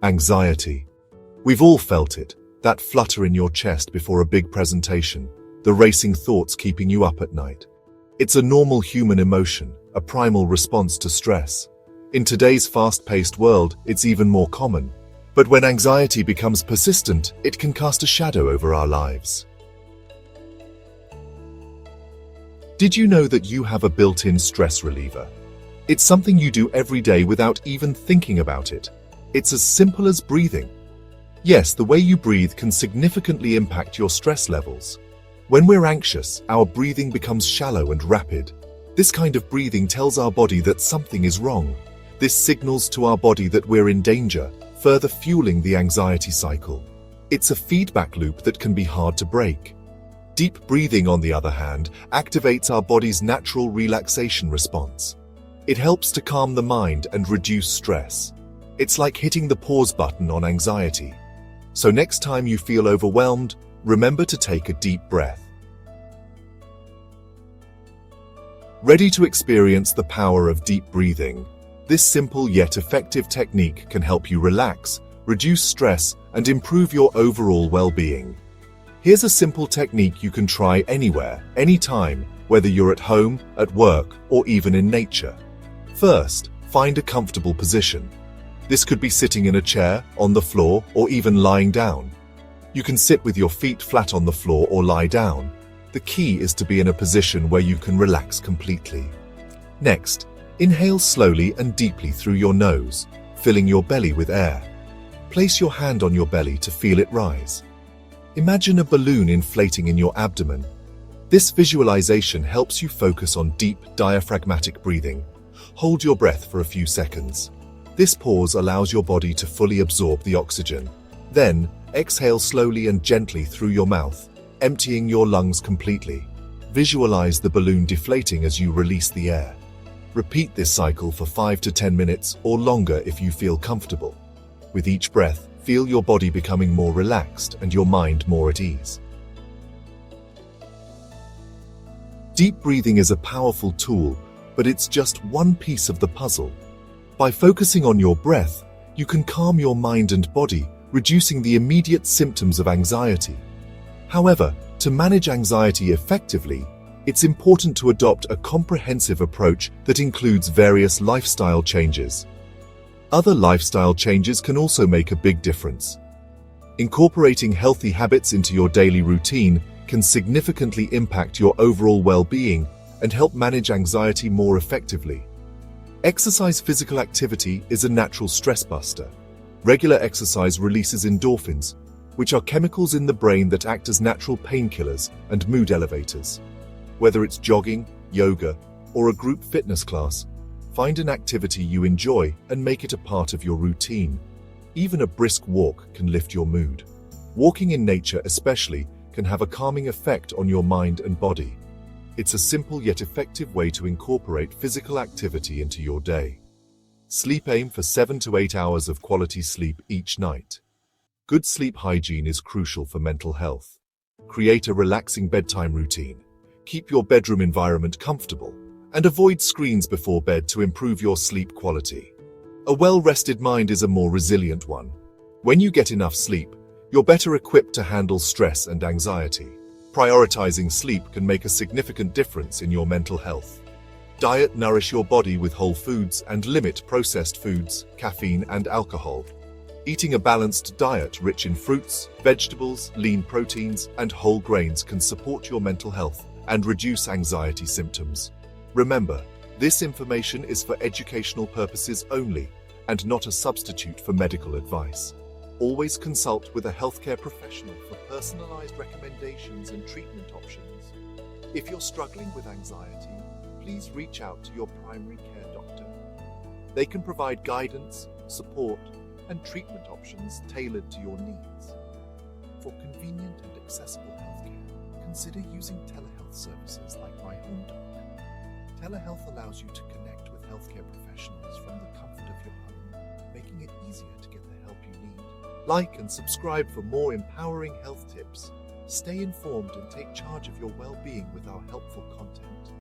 Anxiety. We've all felt it, that flutter in your chest before a big presentation, the racing thoughts keeping you up at night. It's a normal human emotion, a primal response to stress. In today's fast-paced world, it's even more common. But when anxiety becomes persistent, it can cast a shadow over our lives. Did you know that you have a built-in stress reliever? It's something you do every day without even thinking about it. It's as simple as breathing. Yes, the way you breathe can significantly impact your stress levels. When we're anxious, our breathing becomes shallow and rapid. This kind of breathing tells our body that something is wrong. This signals to our body that we're in danger, further fueling the anxiety cycle. It's a feedback loop that can be hard to break. Deep breathing, on the other hand, activates our body's natural relaxation response. It helps to calm the mind and reduce stress. It's like hitting the pause button on anxiety. So next time you feel overwhelmed, remember to take a deep breath. Ready to experience the power of deep breathing? This simple yet effective technique can help you relax, reduce stress, and improve your overall well-being. Here's a simple technique you can try anywhere, anytime, whether you're at home, at work, or even in nature. First, find a comfortable position. This could be sitting in a chair, on the floor, or even lying down. You can sit with your feet flat on the floor or lie down. The key is to be in a position where you can relax completely. Next, inhale slowly and deeply through your nose, filling your belly with air. Place your hand on your belly to feel it rise. Imagine a balloon inflating in your abdomen. This visualization helps you focus on deep, diaphragmatic breathing. Hold your breath for a few seconds. This pause allows your body to fully absorb the oxygen. Then, exhale slowly and gently through your mouth, emptying your lungs completely. Visualize the balloon deflating as you release the air. Repeat this cycle for 5 to 10 minutes or longer if you feel comfortable. With each breath, feel your body becoming more relaxed and your mind more at ease. Deep breathing is a powerful tool, but it's just one piece of the puzzle. By focusing on your breath, you can calm your mind and body, reducing the immediate symptoms of anxiety. However, to manage anxiety effectively, it's important to adopt a comprehensive approach that includes various lifestyle changes. Other lifestyle changes can also make a big difference. Incorporating healthy habits into your daily routine can significantly impact your overall well-being and help manage anxiety more effectively. Exercise. Physical activity is a natural stress buster. Regular exercise releases endorphins, which are chemicals in the brain that act as natural painkillers and mood elevators. Whether it's jogging, yoga, or a group fitness class, find an activity you enjoy and make it a part of your routine. Even a brisk walk can lift your mood. Walking in nature especially can have a calming effect on your mind and body. It's a simple yet effective way to incorporate physical activity into your day. Sleep. Aim for 7 to 8 hours of quality sleep each night. Good sleep hygiene is crucial for mental health. Create a relaxing bedtime routine. Keep your bedroom environment comfortable and avoid screens before bed to improve your sleep quality. A well-rested mind is a more resilient one. When you get enough sleep, you're better equipped to handle stress and anxiety. Prioritizing sleep can make a significant difference in your mental health. Diet. Nourish your body with whole foods and limit processed foods, caffeine, and alcohol. Eating a balanced diet rich in fruits, vegetables, lean proteins, and whole grains can support your mental health and reduce anxiety symptoms. Remember, this information is for educational purposes only and not a substitute for medical advice. Always consult with a healthcare professional for personalized recommendations and treatment options. If you're struggling with anxiety, please reach out to your primary care doctor. They can provide guidance, support, and treatment options tailored to your needs. For convenient and accessible healthcare, consider using telehealth services like MyHomeDoc. Telehealth allows you to connect with healthcare professionals from the comfort of your home, making it easier to get the help you need. Like and subscribe for more empowering health tips. Stay informed and take charge of your well-being with our helpful content.